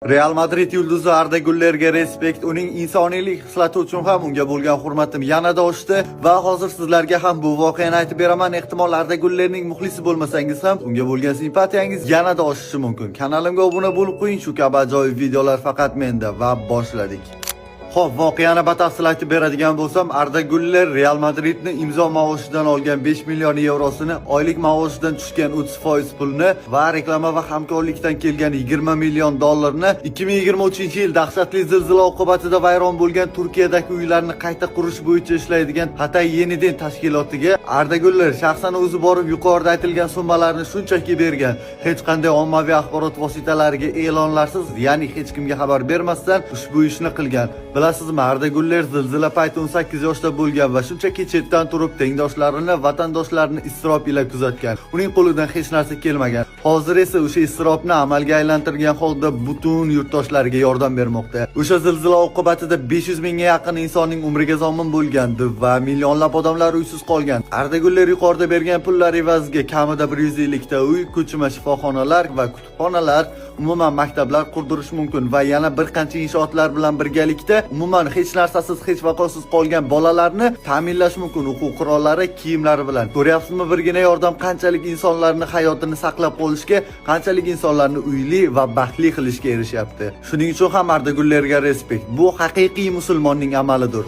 Real Madrid yulduzi Arda Gülerga respekt, uning insoniylik xislati uchun ham unga bo'lgan hurmatim yanada oshdi va hozir sizlarga ham bu voqeani aytib beraman. Ehtimol Arda Gülerning muxlisi bo'lmasangiz ham unga bo'lgan simpatiyangiz yanada oshishi mumkin. Kanalimga obuna bo'lib qo'ying, shu kabi ajoyib videolar faqat menda va boshladik. Xo'p, voqeani batafsil aytib beradigan bo'lsam, Arda Güler Real Madridni imzo maoshidan olgan 5 million yevrosini, oylik maoshidan tushgan 30% pulni va reklama va hamkorlikdan kelgan 20 million dollarni 2023-yil dahshatli zilzila oqibatida vayron bo'lgan Turkiyadagi uylarni qayta qurish bo'yicha ishlaydigan Hatay Yeniden tashkilotiga Arda Güler shaxsan o'zi borib yuqorida aytilgan summalarni shunchaki bergan. Hech qanday ommaviy axborot vositalariga e'lonlarsiz, ya'ni hech kimga xabar bermasdan ushbu ishni qilgan. Bilasizmi, Arda Güler zilzila payti 18 yoshda bo'lgan va shunchaki chetdan turib tengdoshlarini, vatandoshlarini iztirob ila kuzatgan. Uning qo'lidan hech narsa kelmagan. Hozir esa o'sha iztirobni amalga aylantirgan holda butun yurtdoshlariga yordam bermoqda. O'sha zilzila oqibatida 500 mingga yaqin insonning umriga zomin bo'lgandi va millionlab odamlar uysiz qolgan. Arda Güler yuqorida bergan pullar evaziga kamida 150 ta uy, ko'chma shifoxonalar va kutubxonalar, umuman maktablar qurdirish mumkin va yana bir qancha inshootlar bilan birgalikda umuman hech narsasiz, hech vaqosiz qolgan bolalarni ta'minlash mumkin o'quv qurollari, kiyimlari bilan. Ko'ryapsizmi, birgina yordam qanchalik insonlarning hayotini saqlab qolishga, qanchalik insonlarni uyli va baxtli qilishga erishyapti. Shuning uchun ham Arda Gülerga respekt. Bu haqiqiy musulmonning amalidir.